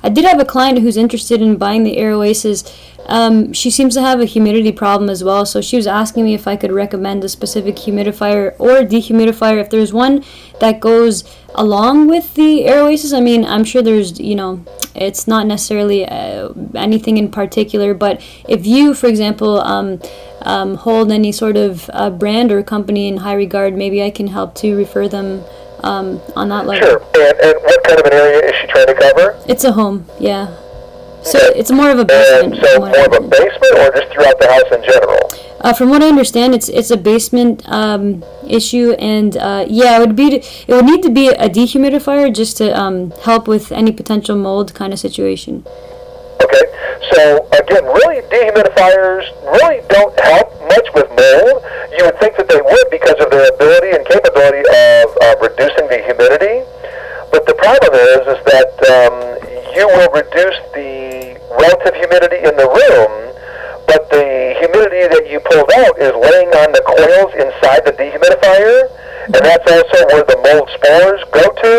I did have a client who's interested in buying the Air Oasis. She seems to have a humidity problem as well, so she was asking me if I could recommend a specific humidifier or dehumidifier. If there's one that goes along with the Air Oasis, I mean, I'm sure there's, it's not necessarily anything in particular, but if you, for example, hold any sort of brand or company in high regard, maybe I can help to refer them on that level. Sure. And what kind of an area is she trying to cover? It's a home, yeah. So it's more of a basement. And so more of a basement, or just throughout the house in general? From what I understand, it's a basement issue, and it would need to be a dehumidifier just to help with any potential mold kind of situation. Okay, so again, really, dehumidifiers really don't help much with mold. You would think that they would because of their ability and capability of reducing the humidity, but the problem is that you will reduce the relative humidity in the room, but the humidity that you pulled out is laying on the coils inside the dehumidifier, and that's also where the mold spores go to,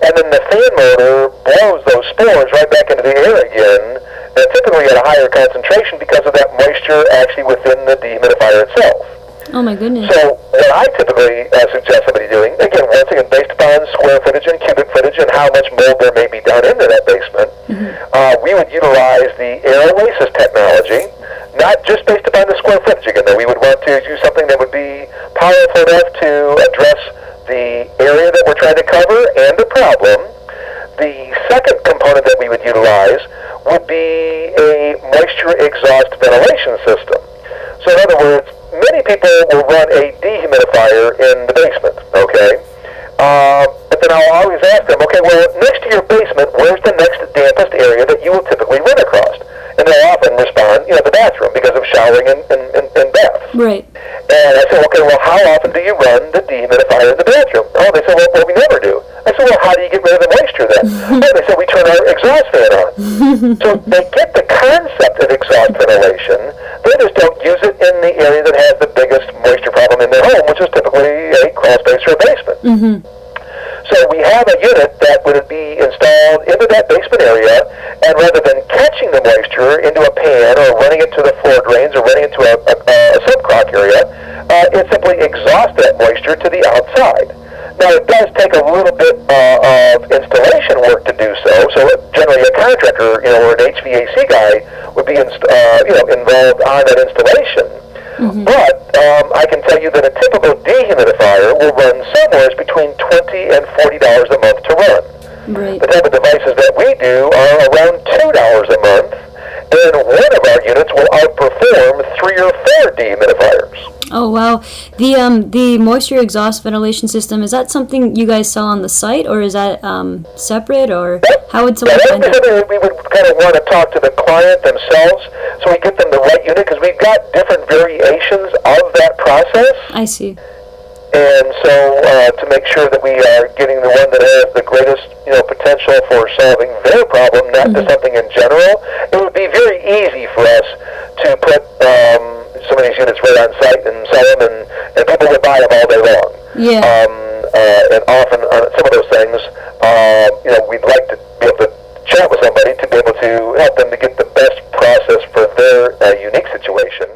and then the fan motor blows those spores right back into the air again, and typically at a higher concentration because of that moisture actually within the dehumidifier itself. Oh my goodness. So what I typically suggest somebody doing, again, once again, based upon square footage and cubic footage and how much mold there may be down into that basement, we would utilize the Air Oasis technology, not just based upon the square footage. Again, though, we would want to use something that would be powerful enough to address the area that we're trying to cover and the problem. The second component that we would utilize would be a moisture exhaust ventilation system. So in other words, many people will run a dehumidifier in the basement, okay? But then I'll always ask them, okay, well, next to your basement, where's the next dampest area that you will typically run across? And they'll often respond, the bathroom, because of showering and bath. Right. And I said, okay, well, how often do you run the dehumidifier in the bathroom? Oh, they said, well, we never do. I said, well, how do you get rid of the moisture then? Oh, they said, we turn our exhaust fan on. So they get the concept of exhaust ventilation, they just don't use it in the area that has the biggest moisture problem in their home, which is typically a crawl space or a basement. So we have a unit that would be installed into that basement area, and rather than catching the moisture into a pan or running it to the floor drains or running it to a subcrock area, it simply exhausts that moisture to the outside. Now, it does take a little bit of installation work to do so. So generally a contractor, or an HVAC guy would be involved on that installation. But I can tell you that a typical dehumidifier will run somewhere between $20 and $40 a month to run. Right. The type of devices that we do are around $2 a month, and one of our units will outperform 3 or 4 dehumidifiers. Oh wow. The moisture exhaust ventilation system, is that something you guys sell on the site, or is that separate, or how would someone find it? Something that we would kind of want to talk to the client themselves, so we get them the right unit, because we've got different variations of that process. I see. And so to make sure that we are getting the one that has the greatest potential for solving their problem, not just something in general, it would be very easy for us to put some of these units right on site and sell them, and people would buy them all day long. Yeah. And often on some of those things, we'd like to be able to chat with somebody to be able to help them to get the best process for their unique situation.